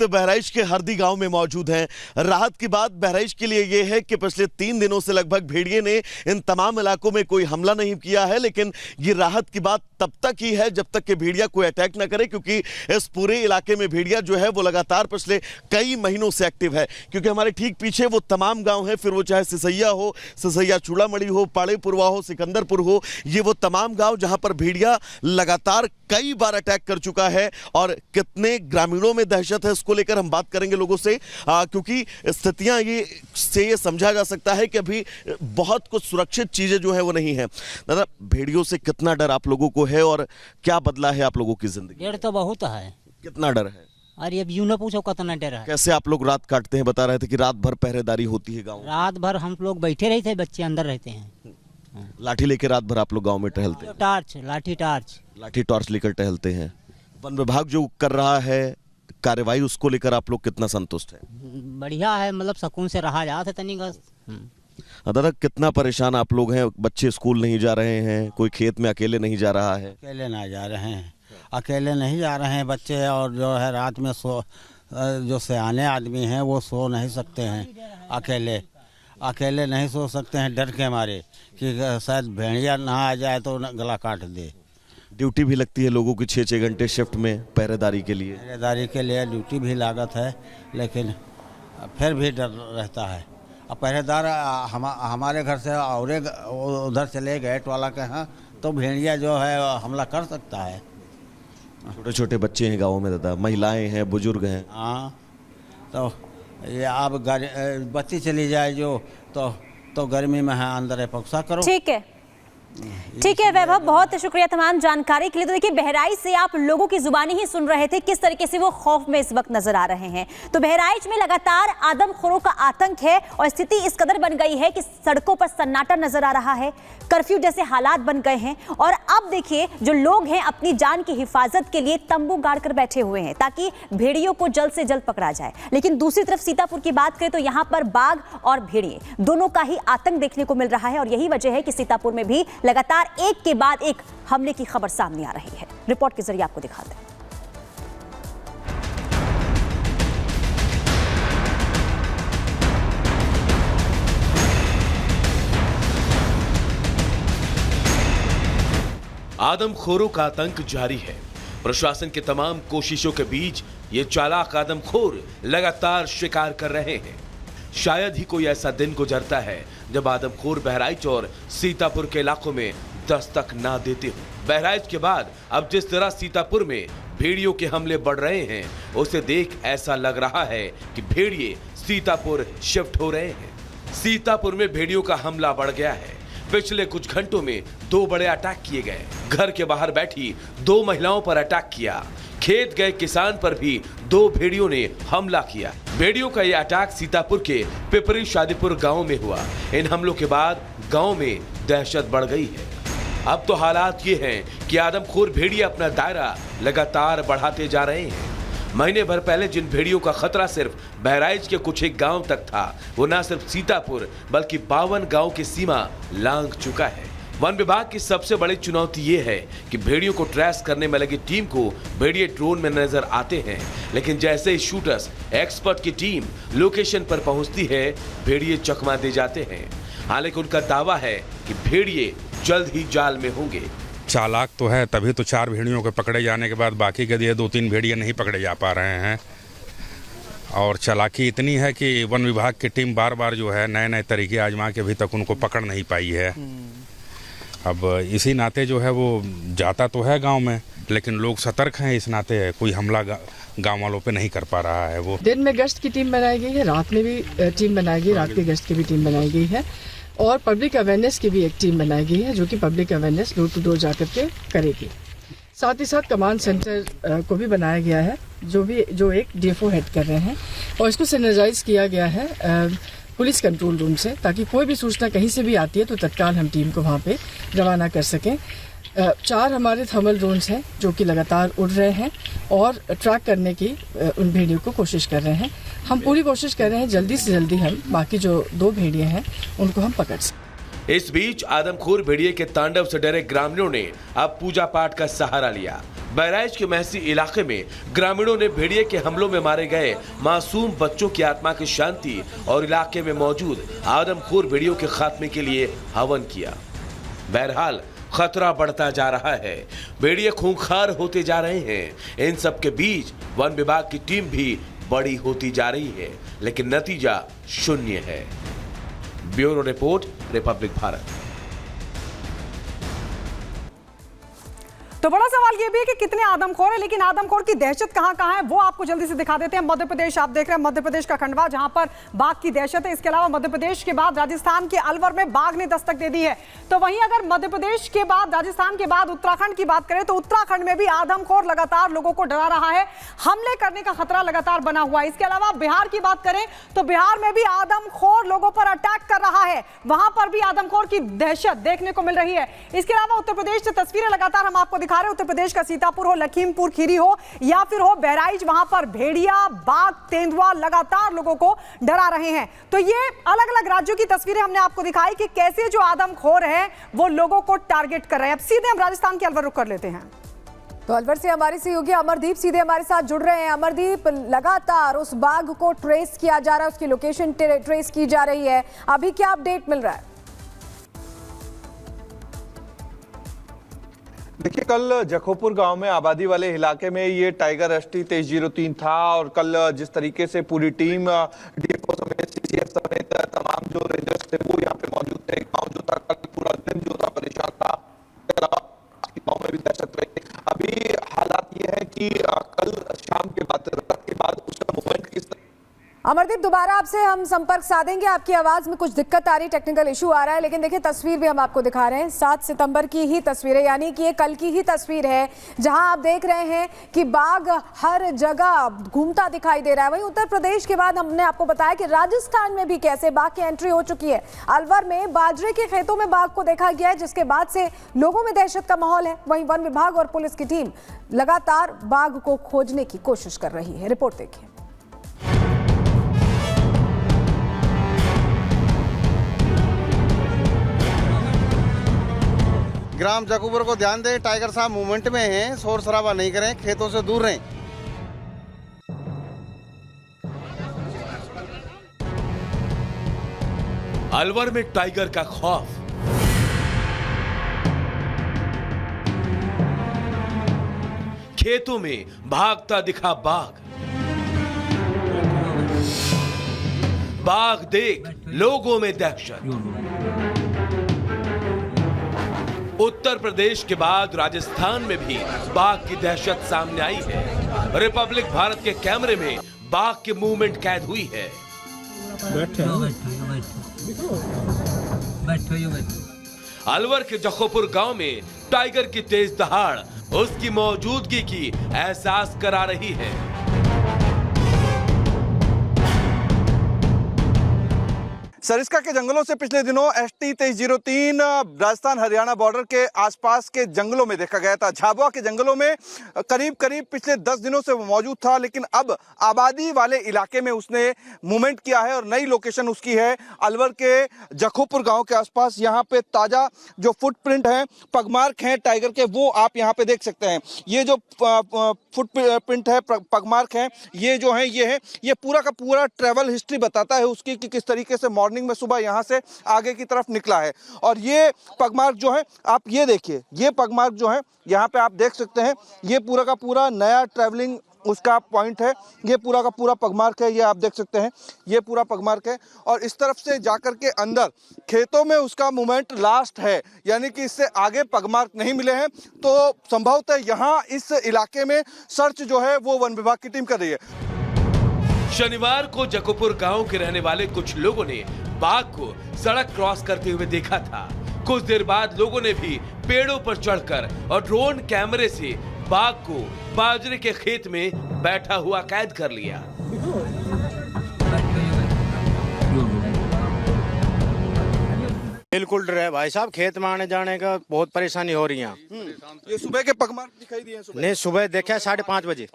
वक्त बहराइच के हरदी गांव में मौजूद हैं। राहत की बात बहराइच के लिए यह है कि पिछले 3 दिनों से लगभग भेड़िए ने इन तमाम इलाकों में कोई हमला नहीं किया है, लेकिन ये राहत की बात तब तक ही है जब तक कि भेड़िया कोई अटैक न करे, क्योंकि इस पूरे इलाके में भेड़िया जो है वो लगातार पिछले कई महीनों से एक्टिव है। क्योंकि हमारे ठीक पीछे वो तमाम गाँव हैं, फिर वो चाहे सिसैया हो, सिसैया चूड़ामढ़ी हो, पाड़ेपुरवा हो, सिकंदरपुर हो, ये वो तमाम गाँव जहाँ पर भेड़िया लगातार कई बार अटैक कर चुका है। और कितने ग्रामीणों में दहशत है इसको लेकर हम बात करेंगे लोगों से, क्योंकि स्थितियां ये समझा जा सकता है कि अभी बहुत कुछ सुरक्षित चीजें जो है वो नहीं है। दादा, भेड़ियों से कितना डर आप लोगों को है और क्या बदला है आप लोगों की जिंदगी? डर तो बहुत है। कितना डर है? अरे अब यूं ना पूछो कितना डर है। कैसे आप लोग रात काटते हैं? बता रहे थे कि रात भर पहरेदारी होती है गाँव। रात भर हम लोग बैठे रहते हैं, बच्चे अंदर रहते हैं। लाठी लेके रात भर आप लोग गाँव में टहलते हैं? टॉर्च, लाठी टॉर्च लेकर टहलते हैं। वन विभाग जो कर रहा है कार्रवाई, उसको लेकर आप लोग कितना संतुष्ट हैं? बढ़िया है, मतलब सुकून से रहा जाता है तनी। दादा, कितना परेशान आप लोग हैं? बच्चे स्कूल नहीं जा रहे हैं, कोई खेत में अकेले नहीं जा रहा है? अकेले नहीं जा रहे हैं, अकेले नहीं जा रहे हैं बच्चे। और जो है रात में जो सियाने आदमी हैं वो सो नहीं सकते हैं, अकेले नहीं सो सकते हैं डर के मारे कि शायद भेड़िया ना आ जाए तो गला काट दे। ड्यूटी भी लगती है लोगों की 6-6 घंटे शिफ्ट में पहरेदारी के लिए? पहरेदारी के लिए ड्यूटी भी लागत है, लेकिन फिर भी डर रहता है। अब पहरेदार हमारे घर से और उधर चले गए टोला के यहाँ, तो भेड़िया जो है हमला कर सकता है। छोटे छोटे बच्चे हैं गाँव में दादा, महिलाएं हैं, बुजुर्ग हैं। हाँ, तो ये अब बत्ती चली जाए जो तो गर्मी में है अंदर पक्सा करो। ठीक है वैभव, बहुत शुक्रिया तमाम जानकारी के लिए। तो देखिए, बहराइच से आप लोगों की जुबानी ही सुन रहे थे किस तरीके से वो खौफ में इस वक्त नजर आ रहे हैं। तो बहराइच में लगातार आदमखोरों का आतंक है और स्थिति इस कदर बन गई है कि सड़कों पर सन्नाटा नजर आ रहा है, कर्फ्यू जैसे हालात बन गए हैं। और अब देखिए, जो लोग हैं अपनी जान की हिफाजत के लिए तंबू गाड़ कर बैठे हुए हैं ताकि भेड़ियों को जल्द से जल्द पकड़ा जाए। लेकिन दूसरी तरफ सीतापुर की बात करें तो यहाँ पर बाघ और भेड़िए दोनों का ही आतंक देखने को मिल रहा है और यही वजह है कि सीतापुर में भी लगातार एक के बाद एक हमले की खबर सामने आ रही है। रिपोर्ट के जरिए आपको दिखाते हैं। आदमखोरों का आतंक जारी है। प्रशासन की तमाम कोशिशों के बीच ये चालाक आदमखोर लगातार शिकार कर रहे हैं। शायद ही कोई ऐसा दिन गुजरता है जब आदमखोर बहराइच और सीतापुर के इलाकों में दस्तक ना देते हो। बहराइच के बाद अब जिस तरह सीतापुर में भेड़ियों के हमले बढ़ रहे हैं, उसे देख ऐसा लग रहा है कि भेड़िए सीतापुर शिफ्ट हो रहे हैं। सीतापुर में भेड़ियों का हमला बढ़ गया है। पिछले कुछ घंटों में 2 बड़े अटैक किए गए। घर के बाहर बैठी 2 महिलाओं पर अटैक किया। खेत गए किसान पर भी 2 भेड़ियों ने हमला किया। भेड़ियों का यह अटैक सीतापुर के पिपरी शादीपुर गांव में हुआ। इन हमलों के बाद गांव में दहशत बढ़ गई है। अब तो हालात ये हैं कि आदमखोर भेड़िए अपना दायरा लगातार बढ़ाते जा रहे हैं। महीने भर पहले जिन भेड़ियों का खतरा सिर्फ बहराइच के कुछ एक गांव तक था, वो न सिर्फ सीतापुर बल्कि 52 गांव की सीमा लांघ चुका है। वन विभाग की सबसे बड़ी चुनौती ये है कि भेड़ियों को ट्रेस करने में लगी टीम को भेड़िए ड्रोन में नजर आते हैं, लेकिन जैसे ही शूटर्स एक्सपर्ट की टीम लोकेशन पर पहुंचती है, भेड़िए चकमा दे जाते हैं। हालांकि उनका दावा है कि भेड़िए जल्द ही जाल में होंगे। चालाक तो है, तभी तो 4 भेड़ियों के पकड़े जाने के बाद बाकी के दिए 2-3 भेड़िए नहीं पकड़े जा पा रहे हैं। और चालाकी इतनी है कि वन विभाग की टीम बार बार जो है नए तरीके आजमा के अभी तक उनको पकड़ नहीं पाई है। अब इसी नाते जो है वो जाता तो है गांव में, लेकिन लोग सतर्क हैं, इस नाते कोई हमला गांव वालों पे नहीं कर पा रहा है। वो दिन में गश्त की टीम बनाई गई है, रात में भी टीम बनाई गई, रात की गश्त की भी टीम बनाई गई है और पब्लिक अवेयरनेस की भी एक टीम बनाई गई है जो कि public awareness door to door जाकर के करेगी। साथ ही साथ कमांड सेंटर को भी बनाया गया है जो एक DFO हेड कर रहे हैं और इसको सिनर्जाइज किया गया है पुलिस कंट्रोल रूम से, ताकि कोई भी सूचना कहीं से भी आती है तो तत्काल हम टीम को वहाँ पे रवाना कर सकें। 4 हमारे थर्मल ड्रोन्स हैं जो कि लगातार उड़ रहे हैं और ट्रैक करने की उन भेड़ियों को कोशिश कर रहे हैं। हम पूरी कोशिश कर रहे हैं जल्दी से जल्दी हम बाकी जो 2 भेड़िए हैं उनको हम पकड़ सकें। इस बीच आदमखोर भेड़िए के तांडव से डरे ग्रामीणों ने अब पूजा पाठ का सहारा लिया। बहराइच के महसी इलाके में ग्रामीणों ने भेड़िए के हमलों में मारे गए मासूम बच्चों की आत्मा की शांति और इलाके में मौजूद आदमखोर भेड़ियों के खात्मे के लिए हवन किया। बहरहाल खतरा बढ़ता जा रहा है, भेड़िए खूंखार होते जा रहे हैं। इन सब के बीच वन विभाग की टीम भी बड़ी होती जा रही है, लेकिन नतीजा शून्य है। Bureau report, Republic Bharat. तो बड़ा सवाल ये भी है कि कितने आदमखोर है, लेकिन आदमखोर की दहशत कहां कहां है वो आपको जल्दी से दिखा देते हैं। मध्य प्रदेश आप देख रहे हैं, मध्य प्रदेश का खंडवा जहां पर बाघ की दहशत है। इसके अलावा मध्य प्रदेश के बाद राजस्थान के अलवर में बाघ ने दस्तक दे दी है। तो वहीं अगर मध्य प्रदेश के बाद, राजस्थान के बाद उत्तराखंड की बात करें तो उत्तराखंड में भी आदमखोर लगातार लोगों को डरा रहा है, हमले करने का खतरा लगातार बना हुआ है। इसके अलावा बिहार की बात करें तो बिहार में भी आदमखोर लोगों पर अटैक कर रहा है, वहां पर भी आदमखोर की दहशत देखने को मिल रही है। इसके अलावा उत्तर प्रदेश से तस्वीरें लगातार हम आपको दिखा रहे हैं। उत्तर प्रदेश का सीतापुर हो, लखीमपुर खीरी हो या फिर हो बहराइच, वहां पर भेड़िया, बाघ, तेंदुआ लगातार लोगों को डरा रहे हैं। तो ये अलग अलग राज्यों की तस्वीरें हमने आपको दिखाई कि कैसे जो आदमखोर हैं वो लोगों को टारगेट कर रहे हैं। अब सीधे हम राजस्थान के अलवर रुख कर लेते हैं। तो अलवर से हमारे सहयोगी अमरदीप सीधे हमारे साथ जुड़ रहे हैं। अमरदीप, लगातार उस बाघ को ट्रेस किया जा रहा है, उसकी लोकेशन ट्रेस की जा रही है, अभी क्या अपडेट मिल रहा है? देखिए, कल जखोपुर गांव में आबादी वाले इलाके में ये टाइगर एसटी 2303 था और कल जिस तरीके से पूरी टीम डीएफओ समेत सीसीएफ समेत तमाम जो रेंजर्स थे वो यहाँ पे मौजूद थे। गांव जो था कल पूरा दिन जो था परेशान था, गांव में भी दहशत रही। अभी हालात ये है कि कल शाम के बाद, रात के बाद उसका मूवमेंट किस तरह। अमरदीप, दोबारा आपसे हम संपर्क साधेंगे, आपकी आवाज में कुछ दिक्कत आ रही, टेक्निकल इशू आ रहा है। लेकिन देखिए, तस्वीर भी हम आपको दिखा रहे हैं, 7 सितंबर की ही तस्वीरें, यानी कि ये कल की ही तस्वीर है, जहां आप देख रहे हैं कि बाघ हर जगह घूमता दिखाई दे रहा है। वहीं उत्तर प्रदेश के बाद हमने आपको बताया कि राजस्थान में भी कैसे बाघ की एंट्री हो चुकी है। अलवर में बाजरे के खेतों में बाघ को देखा गया है, जिसके बाद से लोगों में दहशत का माहौल है। वहीं वन विभाग और पुलिस की टीम लगातार बाघ को खोजने की कोशिश कर रही है। रिपोर्ट देखिए। ग्राम जखोपुर को ध्यान दें, टाइगर साहब मूवमेंट में हैं, शोर शराबा नहीं करें, खेतों से दूर रहें। अलवर में टाइगर का खौफ, खेतों में भागता दिखा बाघ, बाघ देख लोगों में दहशत। उत्तर प्रदेश के बाद राजस्थान में भी बाघ की दहशत सामने आई है। रिपब्लिक भारत के कैमरे में बाघ की मूवमेंट कैद हुई है। अलवर के जखोपुर गांव में टाइगर की तेज दहाड़ उसकी मौजूदगी की एहसास करा रही है। सरिस्का के जंगलों से पिछले दिनों एसटी 2303 राजस्थान हरियाणा बॉर्डर के आसपास के जंगलों में देखा गया था। झाबुआ के जंगलों में करीब पिछले 10 दिनों से वो मौजूद था, लेकिन अब आबादी वाले इलाके में उसने मूवमेंट किया है और नई लोकेशन उसकी है अलवर के जखोपुर गांव के आसपास। यहाँ पे ताजा जो फुटप्रिंट है, पगमार्क हैं टाइगर के, वो आप यहाँ पे देख सकते हैं। ये जो फुटप्रिंट है, पगमार्क है, ये जो है ये पूरा का पूरा ट्रैवल हिस्ट्री बताता है उसकी कि किस तरीके से मॉर्निंग में सुबह यहां से आगे की तरफ निकला है। और ये पगमार्क जो है, आप ये देखिए, ये पगमार्क जो है यहां पे आप देख सकते हैं, ये पूरा का पूरा नया ट्रैवलिंग उसका पॉइंट है। ये पूरा का पूरा पगमार्क है, ये आप देख सकते हैं, ये पूरा पगमार्क है। और इस तरफ से जाकर के अंदर खेतों में उसका मूवमेंट लास्ट है, यानी कि इससे आगे पगमार्क नहीं मिले हैं। तो संभवतः यहाँ इस इलाके में सर्च जो है वो वन विभाग की टीम कर रही है। शनिवार को जखोपुर गांव के रहने वाले कुछ लोगों ने बाघ को सड़क क्रॉस करते हुए देखा था। कुछ देर बाद लोगों ने भी पेड़ों पर चढ़कर और ड्रोन कैमरे से बाघ को बाजरे के खेत में बैठा हुआ कैद कर लिया। बिल्कुल डर है भाई साहब, खेत में आने जाने का बहुत परेशानी हो रही है। ये सुबह के पगमार्क दिखाई दिए? नहीं, सुबह देखा 5:30 बजे।